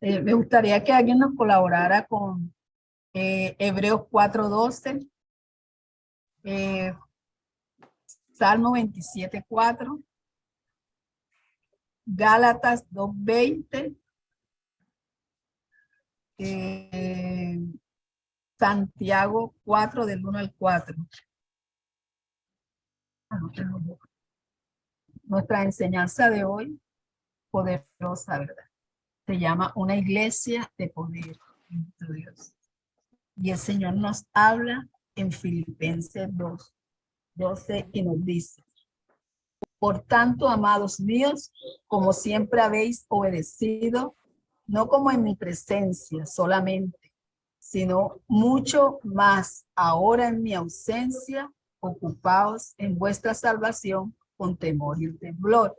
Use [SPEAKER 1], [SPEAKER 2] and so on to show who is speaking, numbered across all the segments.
[SPEAKER 1] Me gustaría que alguien nos colaborara con Hebreos 4:12, Salmo 27:4, Gálatas 2:20, Santiago 4 del 1 al 4. Nuestra enseñanza de hoy, poderosa, ¿verdad? Se llama una iglesia de poder en Dios. Y el Señor nos habla en Filipenses 2:12 y nos dice: por tanto, amados míos, como siempre habéis obedecido, no como en mi presencia solamente, sino mucho más ahora en mi ausencia, ocupaos en vuestra salvación con temor y temblor,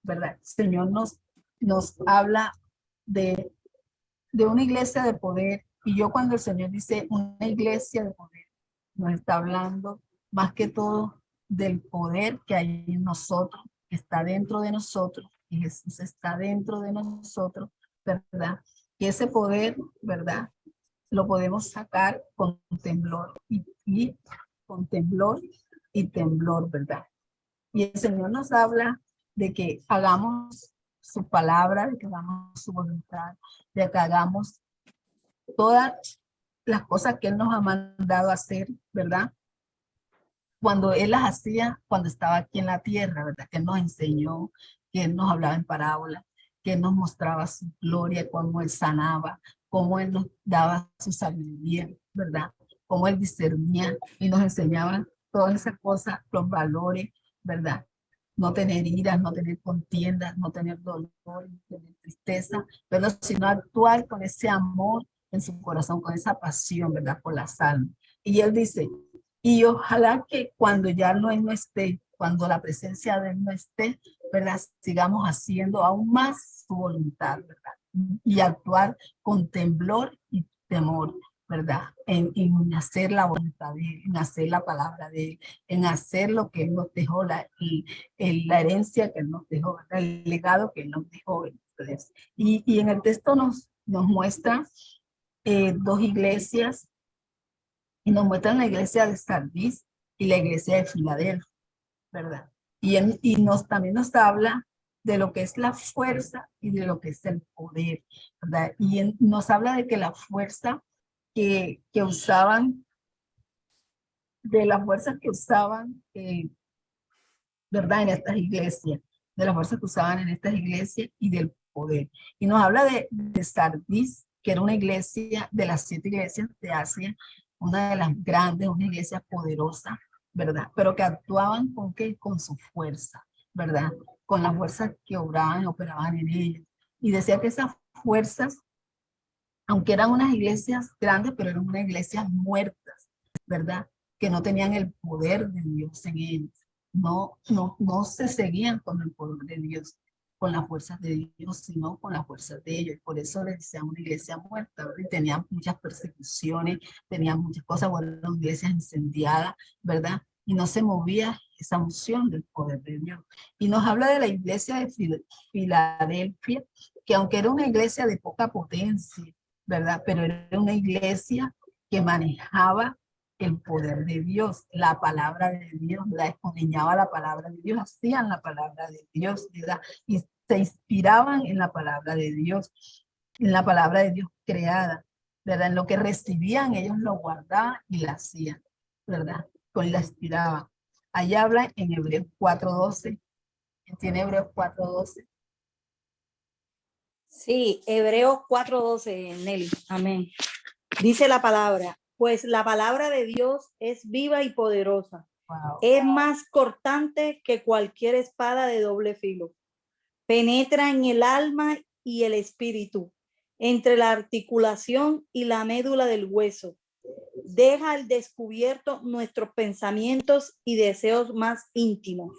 [SPEAKER 1] ¿verdad? El Señor nos habla de una iglesia de poder, y yo cuando el Señor dice una iglesia de poder, nos está hablando más que todo del poder que hay en nosotros, que está dentro de nosotros, y Jesús está dentro de nosotros, ¿verdad? Y ese poder, ¿verdad? Lo podemos sacar con temblor y con temblor y temblor, ¿verdad? Y el Señor nos habla de que hagamos su palabra, de que hagamos su voluntad, de que hagamos todas las cosas que Él nos ha mandado a hacer, ¿verdad? Cuando Él las hacía, cuando estaba aquí en la tierra, ¿verdad? Que Él nos enseñó, que Él nos hablaba en parábolas, que Él nos mostraba su gloria, cómo Él sanaba, cómo Él nos daba su sabiduría, ¿verdad? Cómo Él discernía y nos enseñaba todas esas cosas, los valores, ¿verdad? No tener iras, no tener contiendas, no tener dolor, no tener tristeza, ¿verdad? Sino actuar con ese amor en su corazón, con esa pasión, ¿verdad? Por las almas. Y Él dice, y ojalá que cuando ya Él no esté, cuando la presencia de Él no esté, ¿verdad? Sigamos haciendo aún más su voluntad, ¿verdad? Y actuar con temblor y temor, ¿verdad? En hacer la voluntad de Él, en hacer la palabra de Él, en hacer lo que Él nos dejó, la herencia que Él nos dejó, ¿verdad? El legado que Él nos dejó. Entonces, y en el texto nos muestra dos iglesias, y nos muestran la iglesia de Sardis y la iglesia de Filadelfia, ¿verdad? También nos habla de lo que es la fuerza y de lo que es el poder, ¿verdad? Nos habla de que la fuerza que usaban, de las fuerzas que usaban, ¿verdad? En estas iglesias, de las fuerzas que usaban en estas iglesias y del poder. Y nos habla de Sardis, que era una iglesia de las 7 iglesias de Asia, una de las grandes, una iglesia poderosa, ¿verdad? Pero que actuaban con qué, con su fuerza, ¿verdad? Con las fuerzas que operaban en ellos. Y decía que esas fuerzas, aunque eran unas iglesias grandes, pero eran unas iglesias muertas, ¿verdad? Que no tenían el poder de Dios en ellos. No se seguían con el poder de Dios, con las fuerzas de Dios, sino con las fuerzas de ellos. Por eso les decían una iglesia muerta, ¿verdad? Y tenían muchas persecuciones, tenían muchas cosas, bueno, eran iglesias incendiadas, ¿verdad? Y no se movía esa unción del poder de Dios. Y nos habla de la iglesia de Filadelfia, que aunque era una iglesia de poca potencia, ¿verdad? Pero era una iglesia que manejaba el poder de Dios, la palabra de Dios, la escudriñaba la palabra de Dios, hacían la palabra de Dios, ¿verdad? Y se inspiraban en la palabra de Dios, en la palabra de Dios creada, ¿verdad? En lo que recibían, ellos lo guardaban y la hacían, ¿verdad? Con la inspiraban. Ahí habla en Hebreos 4:12. ¿Tiene Hebreos 4:12?
[SPEAKER 2] Sí, Hebreos 4:12, Nelly. Amén. Dice la palabra, pues la palabra de Dios es viva y poderosa. Wow. Es más cortante que cualquier espada de doble filo. Penetra en el alma y el espíritu, entre la articulación y la médula del hueso. Deja al descubierto nuestros pensamientos y deseos más íntimos.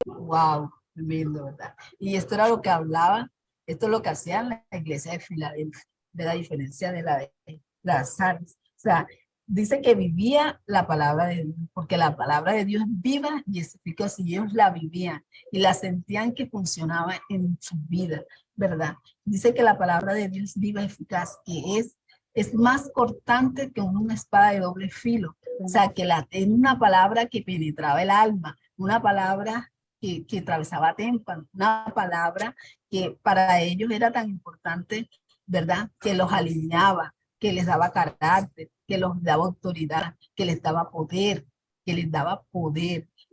[SPEAKER 1] Wow, tremendo, ¿verdad? Y esto era lo que hablaba, esto es lo que hacían la iglesia de Filadelfia, de la diferencia de la de las Sardis. O sea, dice que vivía la palabra de Dios, porque la palabra de Dios es viva y es eficaz, y ellos la vivían y la sentían que funcionaba en su vida, ¿verdad? Dice que la palabra de Dios es viva y eficaz, que es más cortante que una espada de doble filo. O sea, que es una palabra que penetraba el alma, una palabra que atravesaba témpano, una palabra que para ellos era tan importante, ¿verdad? Que los alineaba, que les daba carácter, que les daba autoridad, que les daba poder,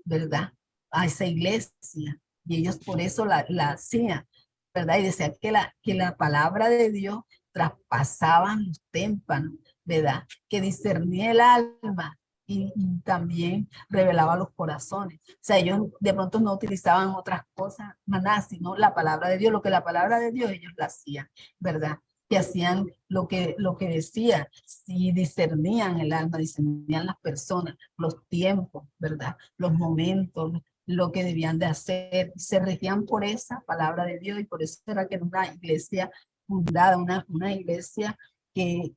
[SPEAKER 1] ¿verdad? A esa iglesia. Y ellos por eso la hacían, ¿verdad? Y decían que la palabra de Dios traspasaban los témpanos, ¿verdad? Que discernía el alma y también revelaba los corazones. O sea, ellos de pronto no utilizaban otras cosas, nada, sino la palabra de Dios, lo que la palabra de Dios ellos la hacían, ¿verdad? Que hacían lo que decía, si discernían el alma, discernían las personas, los tiempos, ¿verdad? Los momentos, lo que debían de hacer, se regían por esa palabra de Dios y por eso era que era una iglesia fundada, una iglesia que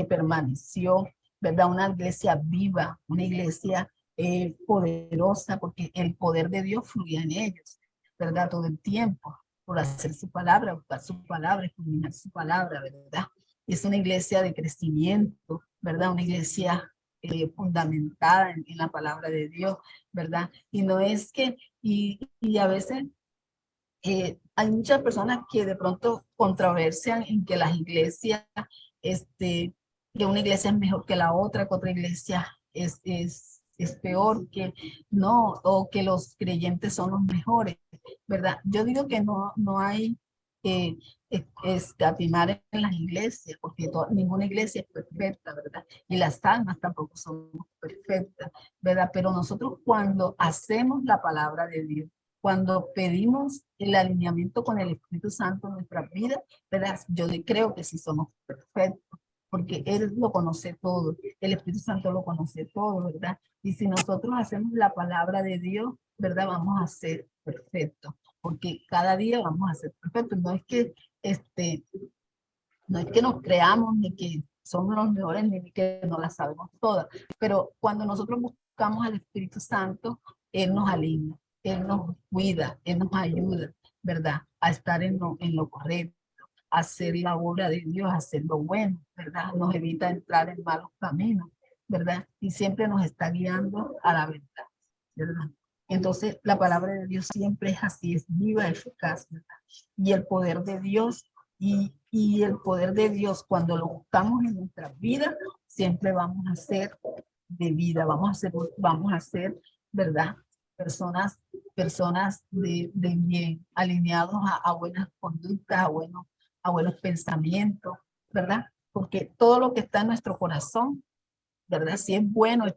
[SPEAKER 1] permaneció, ¿verdad? Una iglesia viva, una iglesia poderosa, porque el poder de Dios fluía en ellos, ¿verdad? Todo el tiempo, por hacer su palabra, buscar su palabra, culminar su palabra, ¿verdad? Es una iglesia de crecimiento, ¿verdad? Una iglesia fundamentada en la palabra de Dios, ¿verdad? Y no es que, y a veces hay muchas personas que de pronto controversian en que las iglesias, que una iglesia es mejor que la otra, que otra iglesia es peor, que no, o que los creyentes son los mejores, ¿verdad? Yo digo que no hay que escatimar en las iglesias, porque ninguna iglesia es perfecta, ¿verdad? Y las almas tampoco son perfectas, ¿verdad? Pero nosotros cuando hacemos la palabra de Dios, cuando pedimos el alineamiento con el Espíritu Santo en nuestras vidas, ¿verdad? Yo creo que sí somos perfectos, porque Él lo conoce todo, el Espíritu Santo lo conoce todo, ¿verdad? Y si nosotros hacemos la palabra de Dios, ¿verdad? Vamos a ser perfectos, porque cada día vamos a ser perfectos. No es que nos creamos ni que somos los mejores ni que no las sabemos todas, pero cuando nosotros buscamos al Espíritu Santo, Él nos alinea, Él nos cuida, Él nos ayuda, ¿verdad? A estar en lo correcto, a hacer la obra de Dios, a hacer lo bueno, ¿verdad? Nos evita entrar en malos caminos, ¿verdad? Y siempre nos está guiando a la verdad, ¿verdad? Entonces, la palabra de Dios siempre es así, es viva, eficaz, ¿verdad? Y el poder de Dios y el poder de Dios, cuando lo buscamos en nuestra vida, siempre vamos a ser de vida, vamos a ser, ¿verdad? Personas de bien, alineados a buenas conductas, a buenos pensamientos, ¿verdad? Porque todo lo que está en nuestro corazón, ¿verdad? Si es bueno, es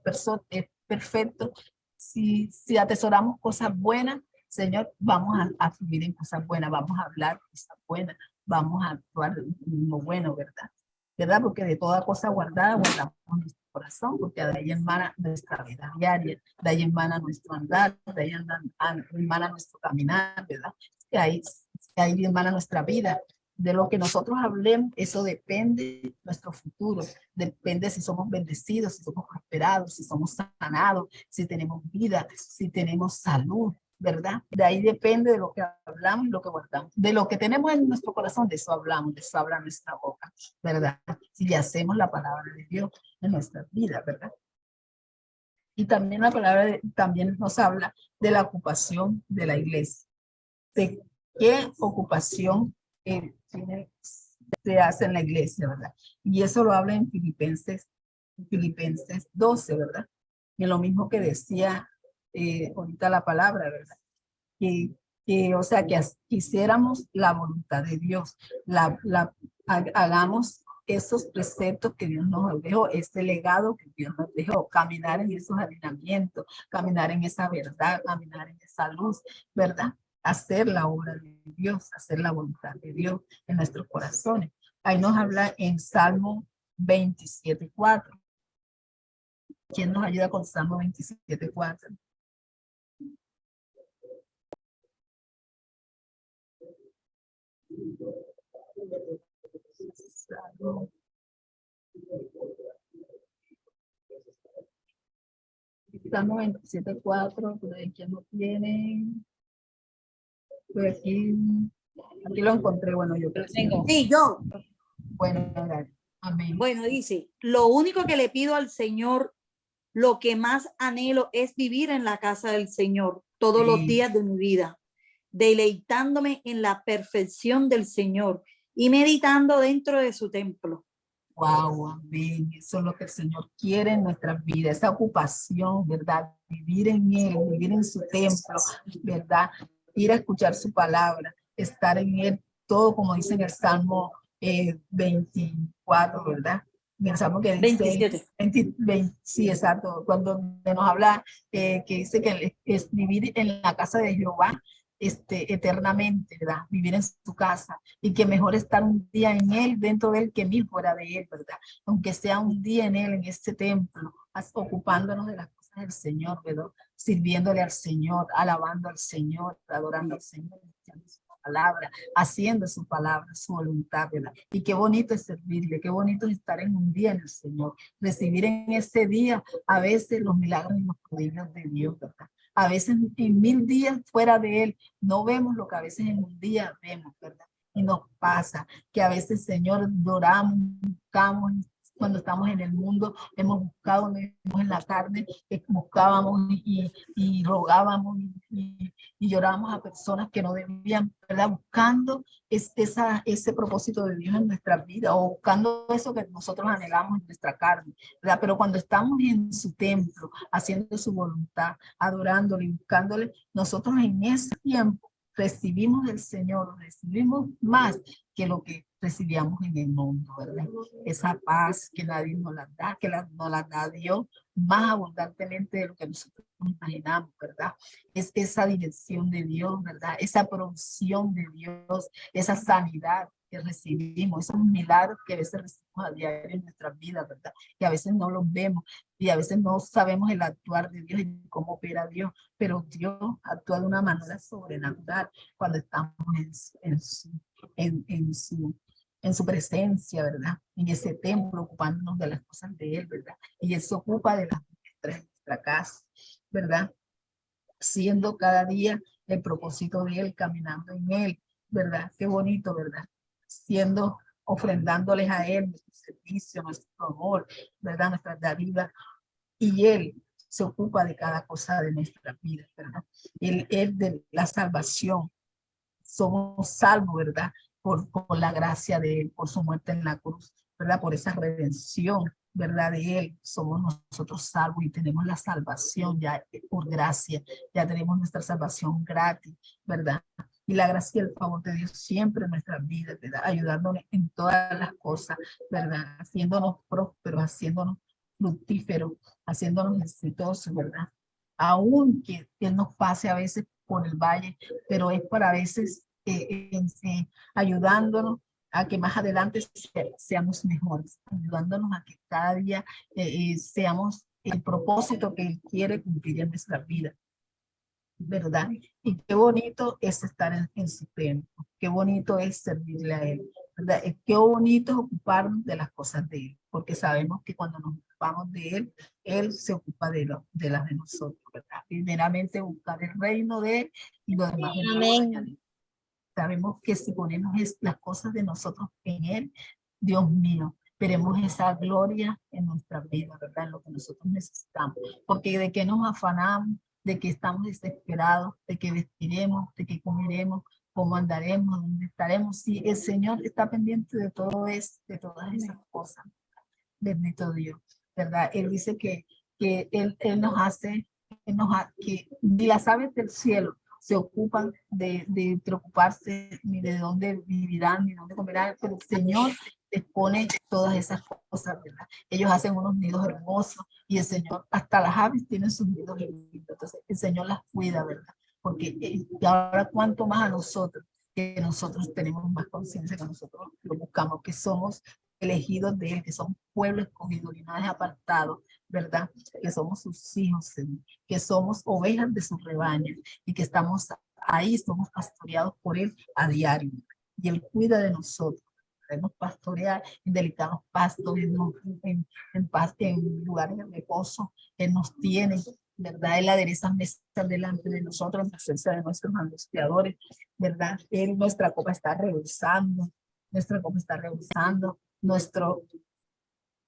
[SPEAKER 1] perfecto. Si atesoramos cosas buenas, Señor, vamos a fluir en cosas buenas, vamos a hablar cosas buenas, vamos a actuar en lo bueno, ¿verdad? ¿Verdad? Porque de toda cosa guardada guardamos nuestro corazón, porque de ahí emana nuestra vida diaria, de ahí emana nuestro andar, de ahí emana nuestro caminar, ¿verdad? De ahí emana nuestra vida. De lo que nosotros hablemos, eso depende de nuestro futuro, depende si somos bendecidos, si somos prosperados, si somos sanados, si tenemos vida, si tenemos salud, ¿verdad? De ahí depende de lo que hablamos y lo que guardamos. De lo que tenemos en nuestro corazón, de eso hablamos, de eso habla nuestra boca, ¿verdad? Si hacemos la palabra de Dios en nuestra vida, ¿verdad? Y también también nos habla de la ocupación de la iglesia. ¿De qué ocupación se hace en la iglesia, ¿verdad? Y eso lo habla en Filipenses 12, ¿verdad? Y lo mismo que decía ahorita la palabra, ¿verdad? Que, o sea, que quisiéramos la voluntad de Dios, hagamos esos preceptos que Dios nos dejó, ese legado que Dios nos dejó, caminar en esos alineamientos, caminar en esa verdad, caminar en esa luz, ¿verdad? Hacer la obra de Dios, hacer la voluntad de Dios en nuestros corazones. Ahí nos habla en Salmo 27:4. ¿Quién nos ayuda con Salmo 27:4? Salmo 27:4, por ahí quien lo tiene. Pues aquí lo encontré, bueno, yo creo que sí.
[SPEAKER 2] Sí, yo.
[SPEAKER 1] Bueno, dale. Amén.
[SPEAKER 2] Bueno, dice, lo único que le pido al Señor, lo que más anhelo es vivir en la casa del Señor todos los
[SPEAKER 1] Sí.
[SPEAKER 2] días de mi vida, deleitándome en la perfección del Señor y meditando dentro de su templo.
[SPEAKER 1] Wow, amén. Eso es lo que el Señor quiere en nuestras vidas, esa ocupación, ¿verdad? Vivir en Él, vivir en su templo, ¿verdad? Ir a escuchar su palabra, estar en Él, todo como dice en el Salmo 24, ¿verdad? En el Salmo que dice,
[SPEAKER 2] 27.
[SPEAKER 1] 20, sí, exacto, cuando nos habla que dice que es vivir en la casa de Jehová eternamente, ¿verdad? Vivir en su casa y que mejor estar un día en él, dentro de él, que 1000 fuera de él, ¿verdad? Aunque sea un día en él, en este templo, ocupándonos de las cosas del Señor, ¿verdad? Sirviéndole al Señor, alabando al Señor, adorando al Señor, su palabra, haciendo su palabra, su voluntad, ¿verdad? Y qué bonito es servirle, qué bonito es estar en un día en el Señor, recibir en ese día a veces los milagros y los prodigios de Dios, ¿verdad? A veces en 1000 días fuera de él no vemos lo que a veces en un día vemos, ¿verdad? Y nos pasa que a veces, Señor, lloramos, buscamos, cuando estamos en el mundo, hemos buscado, vemos en la carne, buscábamos y rogábamos y llorábamos a personas que no debían, ¿verdad? Buscando ese propósito de Dios en nuestra vida o buscando eso que nosotros anhelamos en nuestra carne, ¿verdad? Pero cuando estamos en su templo, haciendo su voluntad, adorándole y buscándole, nosotros en ese tiempo recibimos del Señor, recibimos más que lo que recibíamos en el mundo, ¿verdad? Esa paz que nadie nos la da, que nos la da Dios más abundantemente de lo que nosotros nos imaginamos, ¿verdad? Es esa dirección de Dios, ¿verdad? Esa provisión de Dios, esa sanidad que recibimos, esos milagros que a veces recibimos a diario en nuestras vidas, ¿verdad? Que a veces no los vemos y a veces no sabemos el actuar de Dios y cómo opera Dios, pero Dios actúa de una manera sobrenatural cuando estamos en su presencia, ¿verdad? En ese templo, ocupándonos de las cosas de Él, ¿verdad? Y Él se ocupa de nuestra casa, ¿verdad? Siendo cada día el propósito de Él, caminando en Él, ¿verdad? Qué bonito, ¿verdad? Siendo, ofrendándoles a Él nuestro servicio, nuestro amor, ¿verdad? Nuestra dádivas. Y Él se ocupa de cada cosa de nuestra vida, ¿verdad? Él de la salvación. Somos salvos, ¿verdad? Por la gracia de Él, por su muerte en la cruz, ¿verdad? Por esa redención, ¿verdad? De Él, somos nosotros salvos y tenemos la salvación ya por gracia, ya tenemos nuestra salvación gratis, ¿verdad? Y la gracia y el favor de Dios siempre en nuestras vidas, ¿verdad? Ayudándonos en todas las cosas, ¿verdad? Haciéndonos prósperos, haciéndonos fructíferos, haciéndonos exitosos, ¿verdad? Aunque Él nos pase a veces por el valle, pero es para a veces ayudándonos a que más adelante seamos mejores, ayudándonos a que cada día seamos el propósito que Él quiere cumplir en nuestra vida, ¿verdad? Y qué bonito es estar en su templo, qué bonito es servirle a Él, ¿verdad? Qué bonito es ocuparnos de las cosas de Él, porque sabemos que cuando nos ocupamos de Él, Él se ocupa de las de nosotros, ¿verdad? Primeramente buscar el reino de Él y lo demás.
[SPEAKER 2] Amén.
[SPEAKER 1] Sabemos que si ponemos las cosas de nosotros en Él, Dios mío, veremos esa gloria en nuestra vida, ¿verdad? En lo que nosotros necesitamos. Porque de qué nos afanamos, de que estamos desesperados, de que vestiremos, de que comeremos, cómo andaremos, dónde estaremos. Si el Señor está pendiente de todo eso, de todas esas cosas, bendito Dios, ¿verdad? Él dice que él nos hace, que ni las aves del cielo se ocupan de preocuparse ni de dónde vivirán, ni dónde comerán, pero el Señor les pone todas esas cosas, ¿verdad? Ellos hacen unos nidos hermosos y el Señor, hasta las aves tienen sus nidos lindos, entonces el Señor las cuida, ¿verdad? Porque y ahora cuánto más a nosotros, que nosotros tenemos más conciencia, que nosotros lo buscamos, que somos elegidos de Él, que somos pueblo escogido, linaje apartado, ¿verdad? Que somos sus hijos, que somos ovejas de su rebaño y que estamos ahí, somos pastoreados por Él a diario. Y Él cuida de nosotros, Él nos pastorea en delicados pastos, en lugares de reposo. Él nos tiene, ¿verdad? Él adereza mesas delante de nosotros en presencia de nuestros angustiadores, ¿verdad? Nuestra copa está rebosando,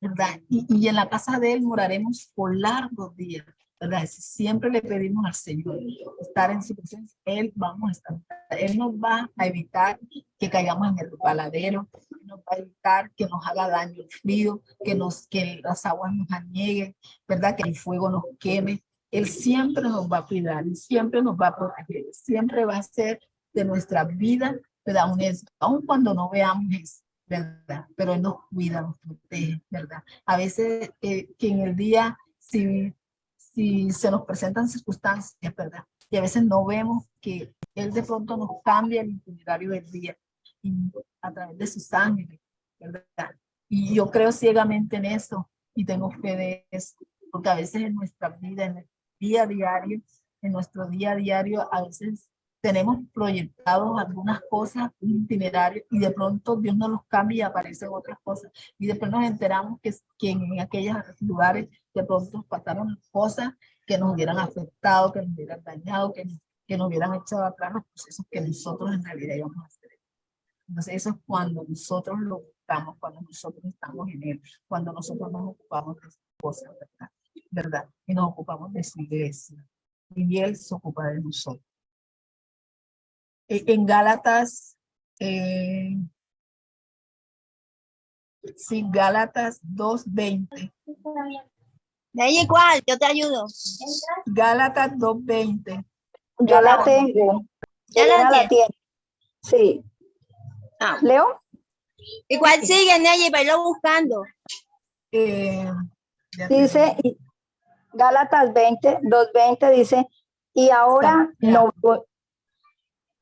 [SPEAKER 1] ¿verdad? Y en la casa de Él moraremos por largos días, ¿verdad? Si siempre le pedimos al Señor estar en su presencia, Él nos va a evitar que caigamos en el paladero, nos va a evitar que nos haga daño el frío, que las aguas nos anieguen, ¿verdad? Que el fuego nos queme. Él siempre nos va a cuidar, siempre nos va a proteger, siempre va a ser de nuestra vida, ¿verdad? Aun cuando no veamos eso, ¿verdad? Pero Él nos cuida, nos protege, ¿verdad? A veces que en el día, si se nos presentan circunstancias, ¿verdad? Y a veces no vemos que Él de pronto nos cambia el itinerario del día a través de su sangre, ¿verdad? Y yo creo ciegamente en eso y tengo fe de eso, porque a veces en nuestra vida, en nuestro día a diario, a veces tenemos proyectados algunas cosas, un itinerario, y de pronto Dios nos los cambia y aparecen otras cosas. Y después nos enteramos que en aquellos lugares de pronto pasaron cosas que nos hubieran afectado, que nos hubieran dañado, que nos hubieran echado atrás los procesos que nosotros en realidad íbamos a hacer. Entonces eso es cuando nosotros lo buscamos, cuando nosotros estamos en Él, cuando nosotros nos ocupamos de esas cosas, ¿verdad? Y nos ocupamos de su iglesia. Y Él se ocupa de nosotros. En Gálatas, sí, Gálatas 2:20.
[SPEAKER 3] ¿De ahí cuál? Yo te ayudo.
[SPEAKER 1] Gálatas 2:20.
[SPEAKER 2] Yo la tengo.
[SPEAKER 3] ¿Ya la
[SPEAKER 2] tiene. Sí.
[SPEAKER 3] Ah.
[SPEAKER 2] ¿Leo?
[SPEAKER 3] ¿Y cuál sigue, Nelly? Para irlo buscando.
[SPEAKER 2] Dice, Gálatas 2:20 dice, y ahora no...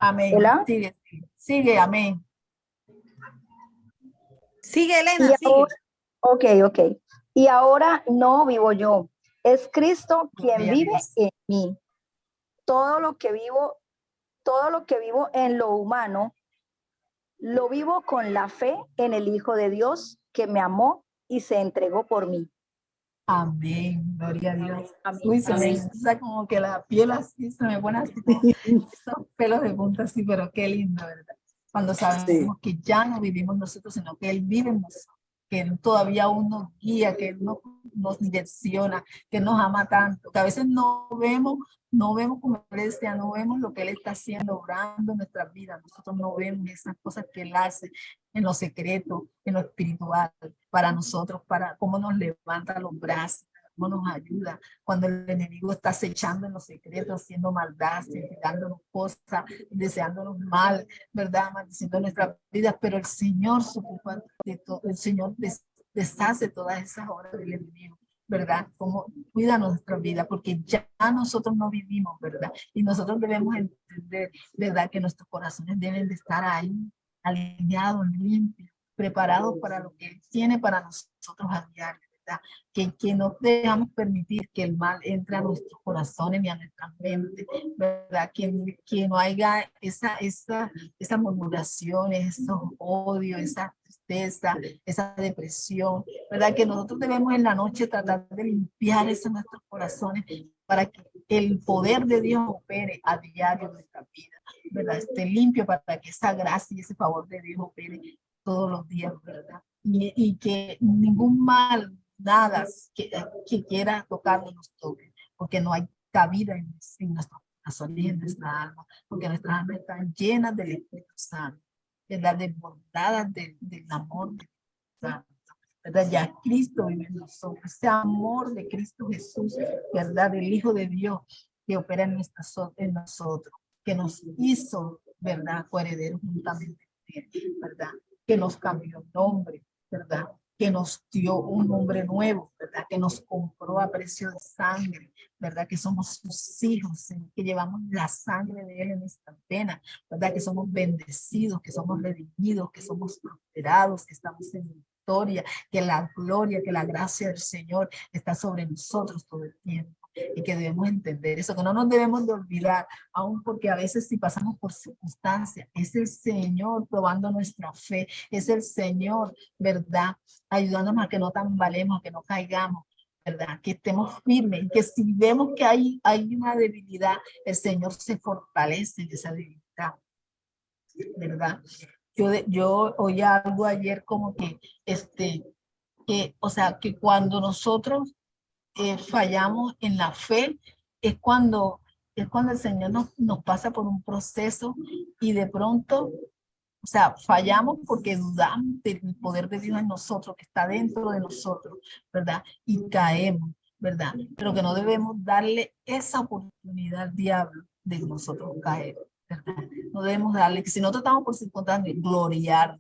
[SPEAKER 1] Amén.
[SPEAKER 2] ¿Verdad?
[SPEAKER 1] Sigue, amén.
[SPEAKER 2] Sigue, Elena, sigue. Ok. Y ahora no vivo yo, es Cristo quien vive en mí. Todo lo que vivo en lo humano, lo vivo con la fe en el Hijo de Dios que me amó y se entregó por mí.
[SPEAKER 1] Amén, gloria a Dios.
[SPEAKER 2] Amén.
[SPEAKER 1] Uy, se me hizo como que la piel así, se me pone así como esos pelos de punta así, pero qué lindo, ¿verdad? Cuando sabemos que ya no vivimos nosotros, sino que Él vive en nosotros, que Él todavía aún nos guía, que Él nos direcciona, que nos ama tanto, que a veces no vemos como iglesia, no vemos lo que Él está haciendo, obrando en nuestras vidas. Nosotros no vemos esas cosas que Él hace en lo secreto, en lo espiritual, para nosotros, para cómo nos levanta los brazos, cómo nos ayuda cuando el enemigo está acechando en los secretos, haciendo maldad, dándonos cosas, deseándonos mal, ¿verdad? Maldiciendo nuestras vidas, pero el Señor se ocupa de todo, el Señor deshace todas esas obras del enemigo, ¿verdad? Como cuida nuestra vida, porque ya nosotros no vivimos, ¿verdad? Y nosotros debemos entender, ¿verdad? Que nuestros corazones deben de estar ahí, alineados, limpios, preparados para lo que Él tiene para nosotros a diario, ¿verdad? Que no dejamos permitir que el mal entre a nuestros corazones ni a nuestras mentes, ¿verdad? Que no haya esas murmuraciones, esos odios, esa tristeza, esa depresión, ¿verdad? Que nosotros debemos en la noche tratar de limpiar eso en nuestros corazones para que el poder de Dios opere a diario en nuestra vida, ¿verdad? Esté limpio para que esa gracia y ese favor de Dios opere todos los días, ¿verdad? Y que ningún mal, nada que quiera tocarnos nos toque, porque no hay cabida en nuestros corazones y en nuestra alma, porque nuestras almas están llenas del Espíritu Santo, ¿verdad? Desbordadas del amor de Dios Santo. ¿Verdad? Ya Cristo vive en nosotros, ese amor de Cristo Jesús, ¿verdad? Del Hijo de Dios que opera en nosotros, que nos hizo, ¿verdad? Coherederos juntamente con Él, ¿verdad? Que nos cambió el nombre, ¿verdad? Que nos dio un nombre nuevo, ¿verdad? Que nos compró a precio de sangre, ¿verdad? Que somos sus hijos, que llevamos la sangre de Él en esta pena, ¿verdad? Que somos bendecidos, que somos redimidos, que somos prosperados, que estamos en victoria, que la gloria, que la gracia del Señor está sobre nosotros todo el tiempo. y que debemos entender eso, que no nos debemos de olvidar, aun porque a veces si pasamos por circunstancias, es el Señor probando nuestra fe, es el Señor, ¿verdad? Ayudándonos a que no tambalemos, a que no caigamos, ¿verdad? Que estemos firmes, que si vemos que hay una debilidad, el Señor se fortalece en esa debilidad, ¿verdad? Yo oí algo ayer como que, o sea, que cuando nosotros fallamos en la fe, es cuando, es cuando el Señor nos pasa por un proceso y de pronto, o sea, fallamos porque dudamos del poder de Dios en nosotros, que está dentro de nosotros, ¿verdad? Y caemos, ¿verdad? Pero que no debemos darle esa oportunidad al diablo de nosotros caer, ¿verdad? No debemos darle, que si no tratamos por circunstancias, gloriar,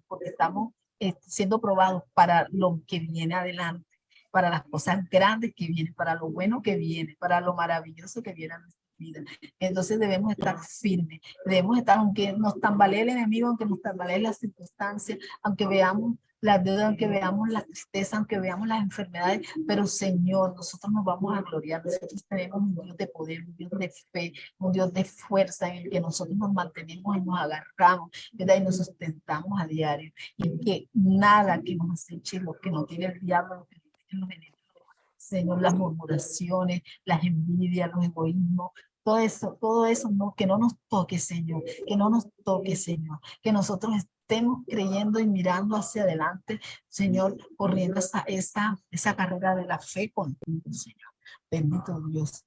[SPEAKER 1] porque estamos siendo probados para lo que viene adelante, para las cosas grandes que vienen, para lo bueno que viene, para lo maravilloso que viene a nuestra vida. Entonces debemos estar firmes, debemos estar, aunque nos tambalee el enemigo, aunque nos tambalee las circunstancias, aunque veamos las deudas, aunque veamos la tristeza, aunque veamos las enfermedades, pero Señor, nosotros nos vamos a gloriar, nosotros tenemos un Dios de poder, un Dios de fe, un Dios de fuerza en el que nosotros nos mantenemos y nos agarramos, ¿verdad? Y nos sustentamos a diario, y que nada que nos aceche, lo que no tiene el diablo, lo que no tiene los enemigos, Señor, las murmuraciones, las envidias, los egoísmos, todo eso, no, que no nos toque, Señor, que no nos toque, Señor, que nosotros estemos creyendo y mirando hacia adelante, Señor, corriendo esa carrera de la fe contigo, Señor. Bendito Dios,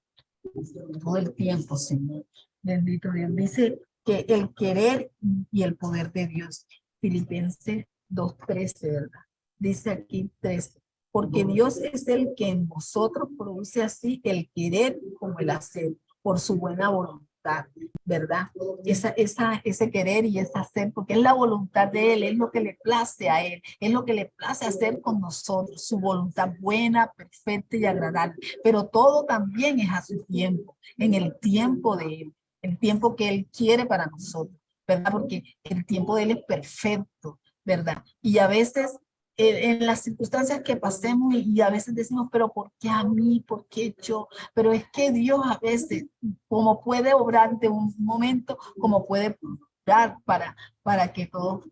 [SPEAKER 1] todo el tiempo, Señor. Bendito Dios. Dice que el querer y el poder de Dios. Filipenses 2:13, ¿verdad? Dice aquí 13. Porque Dios es el que en vosotros produce así el querer como el hacer, por su buena voluntad, ¿verdad? Ese querer y ese hacer, porque es la voluntad de Él, es lo que le place a Él, es lo que le place hacer con nosotros, su voluntad buena, perfecta y agradable. Pero todo también es a su tiempo, en el tiempo de Él, el tiempo que Él quiere para nosotros, ¿verdad? Porque el tiempo de Él es perfecto, ¿verdad? Y a veces en las circunstancias que pasemos y a veces decimos, pero ¿por qué a mí? ¿Por qué yo? Pero es que Dios a veces, como puede obrar de un momento, como puede obrar para que todo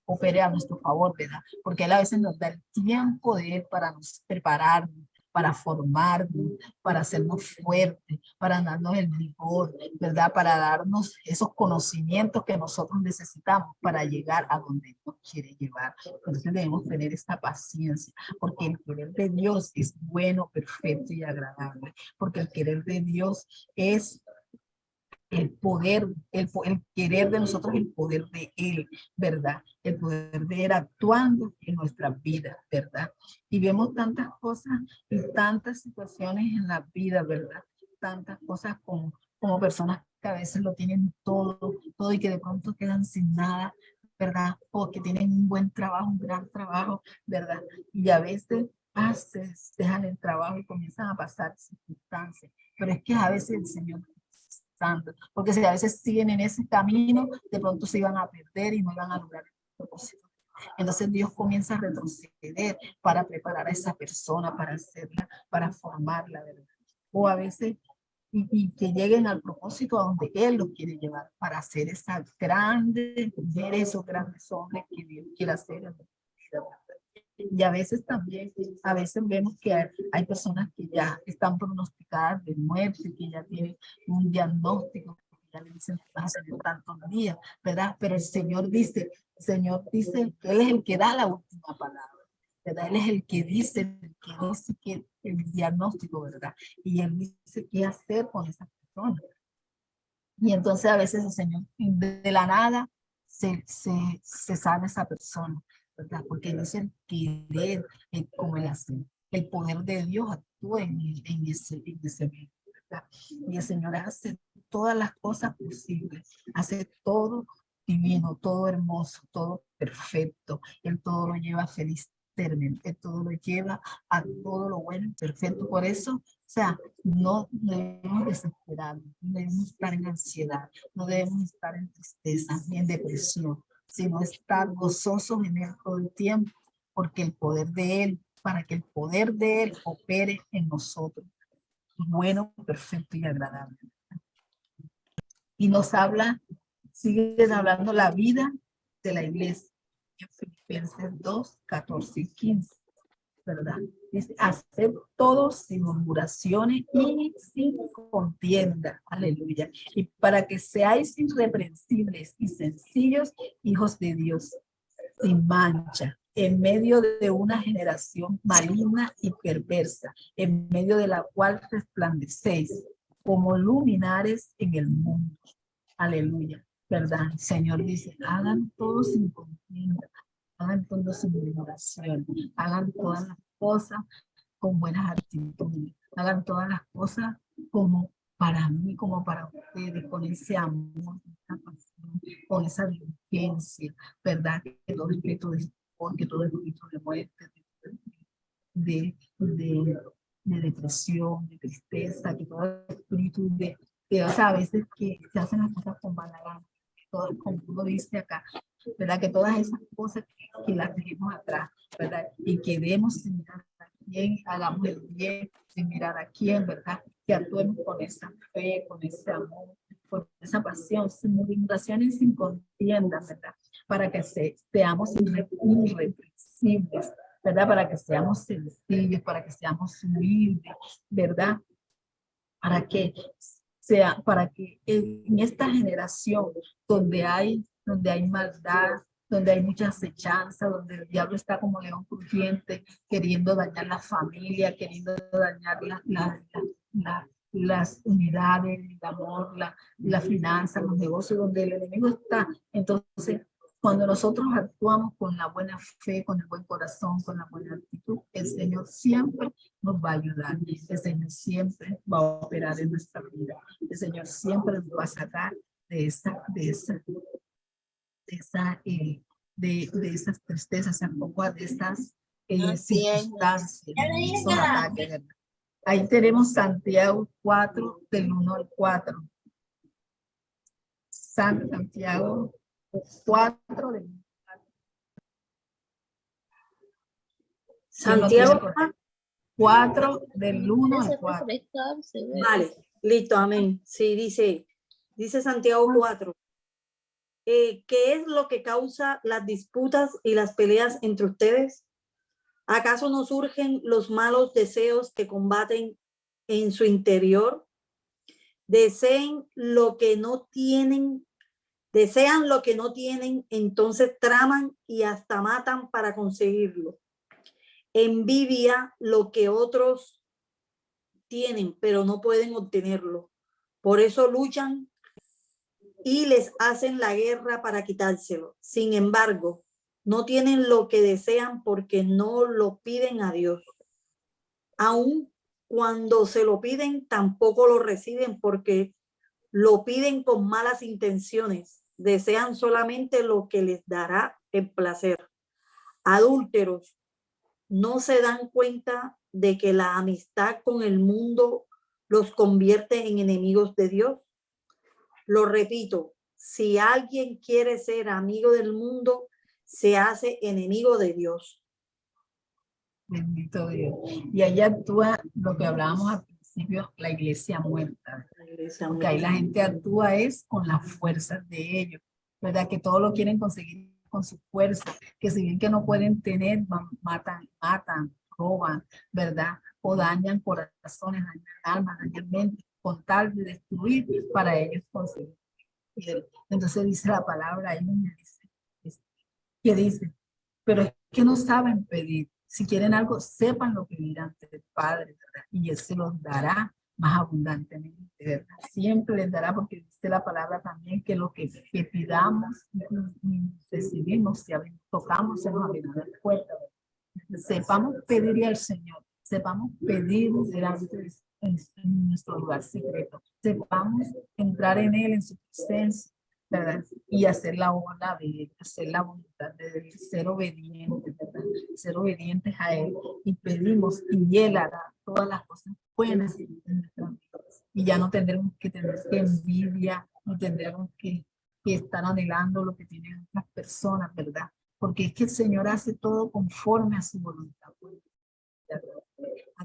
[SPEAKER 1] opere a nuestro favor, ¿verdad? Porque Él a veces nos da el tiempo de Él para nos prepararnos, para formarnos, para hacernos fuertes, para darnos el vigor, ¿verdad? Para darnos esos conocimientos que nosotros necesitamos para llegar a donde nos quiere llevar. Entonces debemos tener esta paciencia, porque el querer de Dios es bueno, perfecto y agradable, porque el querer de Dios es el poder, el querer de nosotros, el poder de Él, ¿verdad? El poder de Él actuando en nuestra vida, ¿verdad? Y vemos tantas cosas y tantas situaciones en la vida, ¿verdad? Tantas cosas como personas que a veces lo tienen todo y que de pronto quedan sin nada, ¿verdad? O que tienen un buen trabajo, un gran trabajo, ¿verdad? Y a veces dejan el trabajo y comienzan a pasar circunstancias, pero es que a veces el Señor santo, porque si a veces siguen en ese camino, de pronto se iban a perder y no iban a lograr el propósito. Entonces Dios comienza a retroceder para preparar a esa persona, para hacerla, para formarla, ¿verdad? O a veces, y que lleguen al propósito a donde Él los quiere llevar, para hacer esas grandes mujeres, esos grandes hombres que Dios quiere hacer en la vida, ¿verdad? Y a veces también, a veces vemos que hay personas que ya están pronosticadas de muerte, que ya tienen un diagnóstico, que ya le dicen que vas a tener tantos días, ¿verdad? Pero el Señor dice que Él es el que da la última palabra, ¿verdad? Él es el que dice que el diagnóstico, ¿verdad? Y Él dice qué hacer con esa persona. Y entonces a veces el Señor de la nada se sana esa persona, ¿verdad? Porque no es el querer, como el hacer. El poder de Dios actúa en ese medio, ¿verdad? Y el Señor hace todas las cosas posibles, hace todo divino, todo hermoso, todo perfecto. Él todo lo lleva feliz término, Él todo lo lleva a todo lo bueno y perfecto. Por eso, o sea, no debemos desesperarnos, no debemos estar en ansiedad, no debemos estar en tristeza ni en depresión, sino estar gozosos en Él todo el tiempo, porque el poder de Él para que el poder de Él opere en nosotros, bueno, perfecto y agradable. Y nos habla, sigue hablando la vida de la iglesia, en Filipenses 2, 14 y 15, ¿verdad? Dice, hacer todo sin murmuraciones y sin contienda, aleluya, y para que seáis irreprensibles y sencillos, hijos de Dios, sin mancha, en medio de una generación maligna y perversa, en medio de la cual resplandecéis como luminares en el mundo. Aleluya, ¿verdad? El Señor dice, hagan todo sin contienda, hagan todo sin murmuración, hagan todas las cosas con buenas actitudes, hagan todas las cosas como para mí, como para ustedes, con ese amor, con esa diligencia, ¿verdad? Que todo espíritu de que todo espíritu de muerte, de depresión, de tristeza, que todo espíritu o sea, a veces que se hacen las cosas con mala gana, todo, como uno dice acá, ¿verdad? Que todas esas cosas que las dejemos atrás, ¿verdad? Y que demos sin mirar a quién, hagamos el bien sin mirar a quién, ¿verdad? Que actuemos con esa fe, con ese amor, con esa pasión, sin murmuraciones y sin contienda, ¿verdad? Para que seamos irreprensibles, ¿verdad? Para que seamos sencillos, para que seamos humildes, ¿verdad? Para que en esta generación donde hay maldad, donde hay mucha acechanza, donde el diablo está como león crujiente, queriendo dañar la familia, queriendo dañar las unidades, el amor, la finanza, los negocios, donde el enemigo está. Entonces, cuando nosotros actuamos con la buena fe, con el buen corazón, con la buena actitud, el Señor siempre nos va a ayudar. El Señor siempre va a operar en nuestra vida. El Señor siempre nos va a sacar de esas tristezas, un poco de esas circunstancias, esos ataques, ¿verdad? Ahí tenemos Santiago 4, del 1 al 4. Santiago 4, del 1 al 4.
[SPEAKER 2] Santiago
[SPEAKER 1] 4, del 1 al 4.
[SPEAKER 2] Vale, listo, amén. Sí, dice Santiago 4. ¿Qué es lo que causa las disputas y las peleas entre ustedes? ¿Acaso no surgen los malos deseos que combaten en su interior? Desean lo que no tienen, entonces traman y hasta matan para conseguirlo. Envidia lo que otros tienen, pero no pueden obtenerlo. Por eso luchan y les hacen la guerra para quitárselo. Sin embargo, no tienen lo que desean porque no lo piden a Dios. Aun cuando se lo piden, tampoco lo reciben porque lo piden con malas intenciones. Desean solamente lo que les dará el placer. Adúlteros, ¿no se dan cuenta de que la amistad con el mundo los convierte en enemigos de Dios? Lo repito, si alguien quiere ser amigo del mundo, se hace enemigo de Dios.
[SPEAKER 1] Bendito Dios. Y ahí actúa lo que hablábamos al principio, la iglesia muerta. Porque ahí la gente actúa es con las fuerzas de ellos, ¿verdad? Que todo lo quieren conseguir con su fuerza, que si bien que no pueden tener, matan, roban, ¿verdad? O dañan corazones, dañan almas, dañan mente, con tal de destruir para ellos conseguir. Entonces dice la palabra ahí, que dice, pero es que no saben pedir. Si quieren algo, sepan lo que pedir ante el Padre, ¿verdad? Y Él se los dará más abundantemente, ¿verdad? Siempre les dará, porque dice la palabra también que lo que pidamos y recibimos, si tocamos, se nos abrirá la puerta. Sepamos pedirle al Señor, sepamos pedir delante en nuestro lugar secreto, sepamos entrar en Él, en su presencia, ¿verdad? Y hacer la obra de Él, hacer la voluntad de Él, ser obedientes, ¿verdad? Ser obedientes a Él. Y pedimos, y Él hará todas las cosas buenas en nuestras vidas. Y ya no tendremos que tener envidia, no tendremos que estar anhelando lo que tienen otras personas, ¿verdad? Porque es que el Señor hace todo conforme a su voluntad.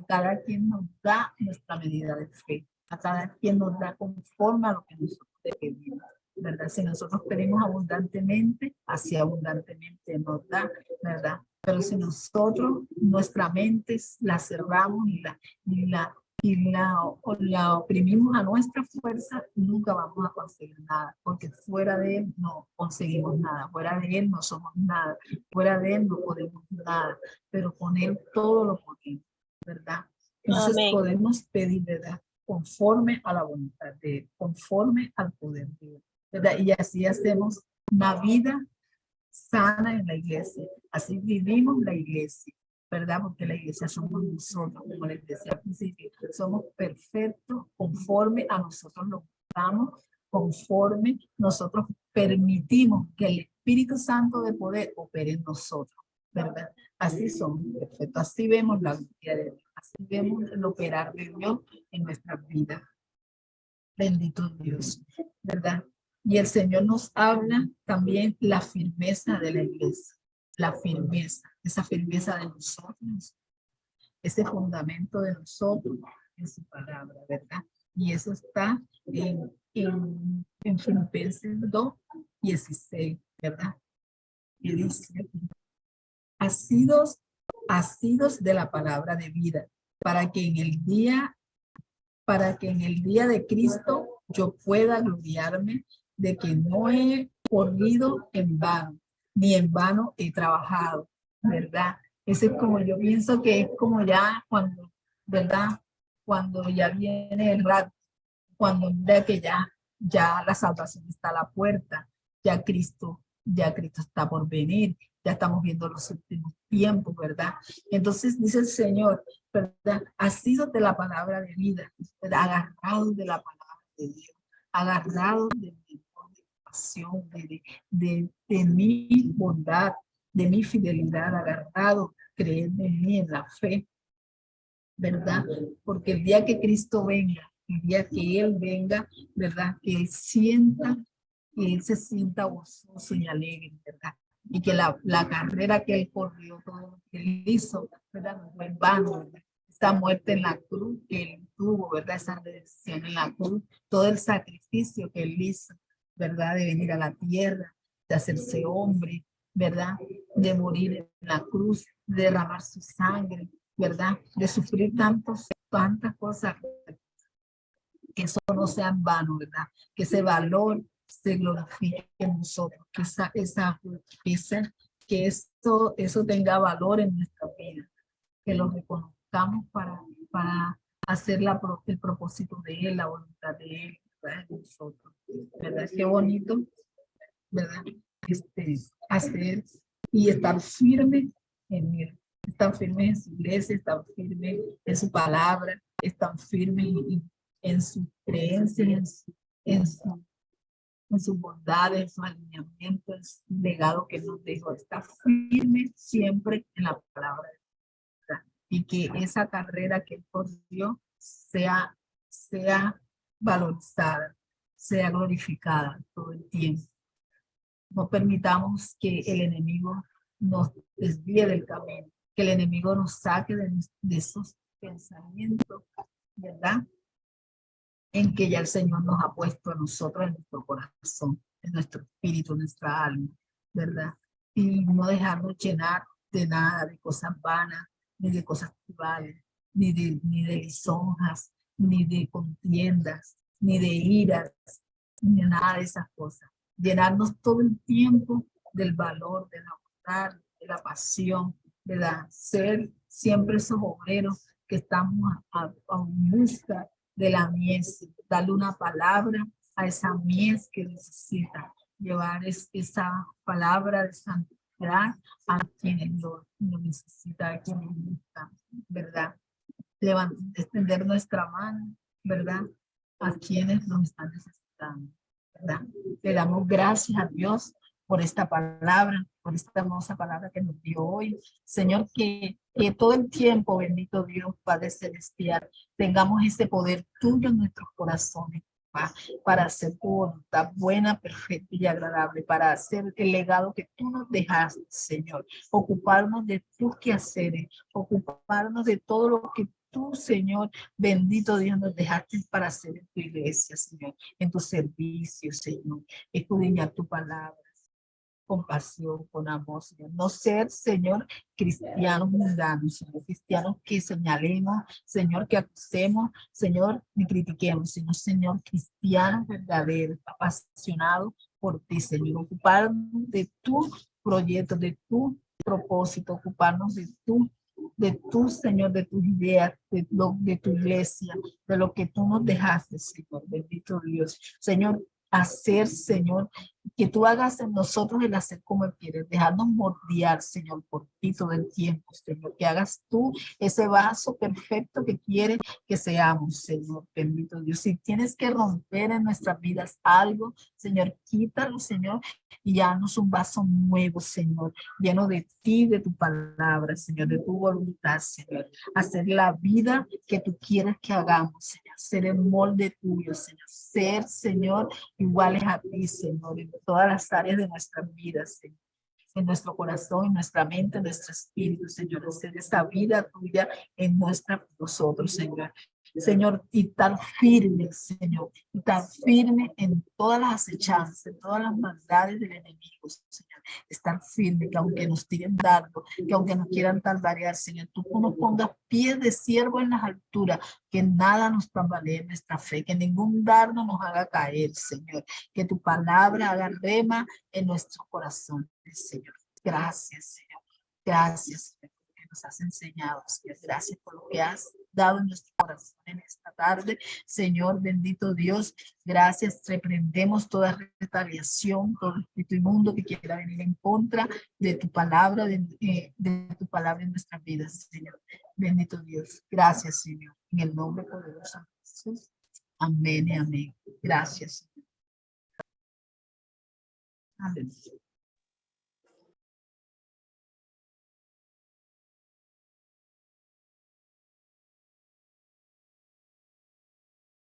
[SPEAKER 1] A cada quien nos da nuestra medida de fe. A cada quien nos da conforme a lo que nosotros le pedimos, ¿verdad? Si nosotros pedimos abundantemente, así abundantemente nos da, ¿verdad? Pero si nosotros, nuestra mente la cerramos la oprimimos a nuestra fuerza, nunca vamos a conseguir nada, porque fuera de Él no conseguimos nada, fuera de Él no somos nada, fuera de Él no podemos nada, pero con Él todo lo podemos, ¿verdad? Entonces
[SPEAKER 3] Amén.
[SPEAKER 1] podemos pedir, ¿verdad? Conforme a la voluntad de Él, conforme al poder de Él, ¿verdad? Y así hacemos una vida sana en la iglesia, así vivimos la iglesia, ¿verdad? Porque la iglesia somos nosotros, como les decía al principio, somos perfectos conforme a nosotros lo buscamos, conforme nosotros permitimos que el Espíritu Santo de poder opere en nosotros, ¿verdad? Así somos perfectos, así vemos la gloria de Dios, así vemos el operar de Dios en nuestras vidas. Bendito Dios, ¿verdad? Y el Señor nos habla también la firmeza de la iglesia, la firmeza, esa firmeza de nosotros, ese fundamento de nosotros en su palabra, ¿verdad? Y eso está en Filipenses 2:16, ¿verdad? Y dice, asidos de la palabra de vida, para que en el día de Cristo yo pueda gloriarme de que no he corrido en vano, ni en vano he trabajado, ¿verdad? Ese es como, yo pienso que es como ya cuando, ¿verdad? Cuando ya viene el rato, cuando mira que ya la salvación está a la puerta, ya Cristo está por venir, ya estamos viendo los últimos tiempos, ¿verdad? Entonces dice el Señor, ¿verdad? Asidos de la palabra de vida, ¿verdad? Agarrados de la palabra de Dios, agarrados de mi pasión, de mi bondad, de mi fidelidad, agarrados, creer en mí, en la fe, ¿verdad? Porque el día que Cristo venga, el día que Él venga, ¿verdad? Que Él se sienta gozoso y alegre, ¿verdad? Y que la carrera que Él corrió, todo lo que Él hizo, ¿verdad? No fue en vano, ¿verdad? Esta muerte en la cruz que Él tuvo, ¿verdad? Esa redención en la cruz, todo el sacrificio que Él hizo, ¿verdad? De venir a la tierra, de hacerse hombre, ¿verdad? De morir en la cruz, de derramar su sangre, ¿verdad? De sufrir tantas cosas, que eso no sea en vano, ¿verdad? Que ese valor se glorifique en nosotros, que esa justicia, que eso tenga valor en nuestra vida, que lo reconozcamos para hacer el propósito de Él, la voluntad de Él, ¿verdad? En nosotros, ¿verdad? Qué bonito, ¿verdad? Hacer y estar firme en Él. Están firmes en su iglesia, están firmes en su palabra, están firmes en su creencia, en su bondad, en su alineamiento, en su legado que nos dejó. Está firme siempre en la palabra de Dios. Y que esa carrera que él corrió sea valorizada, sea glorificada todo el tiempo. No permitamos que el enemigo nos desvíe del camino, que el enemigo nos saque de esos pensamientos, ¿verdad? En que ya el Señor nos ha puesto a nosotros en nuestro corazón, en nuestro espíritu, en nuestra alma, ¿verdad? Y no dejarnos llenar de nada, de cosas vanas, ni de cosas tribales, ni de lisonjas, ni de contiendas, ni de iras, ni de nada de esas cosas. Llenarnos todo el tiempo del valor, de la bondad, de la pasión, ¿verdad? Ser siempre esos obreros que estamos a busca de la mies, darle una palabra a esa mies que necesita, llevar esa palabra de santidad a quienes lo necesitan, a quienes necesitan, ¿verdad? Extender nuestra mano, ¿verdad? A quienes nos están necesitando, ¿verdad? Le damos gracias a Dios por esta palabra, por esta hermosa palabra que nos dio hoy. Señor, que todo el tiempo, bendito Dios, Padre Celestial, tengamos ese poder tuyo en nuestros corazones, para hacer tu voluntad buena, perfecta y agradable, para hacer el legado que tú nos dejaste, Señor. Ocuparnos de tus quehaceres, ocuparnos de todo lo que tú, Señor, bendito Dios, nos dejaste para hacer en tu iglesia, Señor, en tu servicio, Señor, escudriñar tu palabra con pasión, con amor, Señor. No ser, Señor, cristianos mundanos, Señor, cristianos que señalemos, Señor, que acusemos, Señor, ni critiquemos, sino, Señor, cristianos verdaderos, apasionados por ti, Señor, ocuparnos de tu proyecto, de tu propósito, ocuparnos de tu, Señor, de tus ideas, de tu iglesia, de lo que tú nos dejaste, Señor, bendito Dios. Señor, hacer, Señor, que tú hagas en nosotros el hacer como Él quiere, dejarnos moldear, Señor, por ti todo el tiempo, Señor, que hagas tú ese vaso perfecto que quiere que seamos, Señor, bendito Dios. Si tienes que romper en nuestras vidas algo, Señor, quítalo, Señor, y haznos un vaso nuevo, Señor, lleno de ti, de tu palabra, Señor, de tu voluntad, Señor, hacer la vida que tú quieres que hagamos, Señor, ser el molde tuyo, Señor, ser, Señor, iguales a ti, Señor, en todas las áreas de nuestras vidas, Señor, en nuestro corazón, en nuestra mente, en nuestro espíritu, Señor, hacer esa vida tuya en nosotros, Señor. Señor, y tan firme, Señor, y tan firme en todas las acechanzas, en todas las maldades del enemigo, Señor. Estar firme, que aunque nos tiren dardo, que aunque nos quieran tambalear, Señor, tú nos pongas pies de siervo en las alturas, que nada nos tambalee en nuestra fe, que ningún dardo nos haga caer, Señor, que tu palabra haga rema en nuestros corazones, Señor. Gracias, Señor. Gracias, Señor, porque nos has enseñado, Señor. Gracias por lo que has dado en nuestro corazón en esta tarde. Señor, bendito Dios, gracias. Reprendemos toda retaliación, todo espíritu inmundo que quiera venir en contra de tu palabra, de tu palabra en nuestras vidas, Señor. Bendito Dios. Gracias, Señor. En el nombre poderoso de Jesús. Amén y amén. Gracias, Señor. Amén.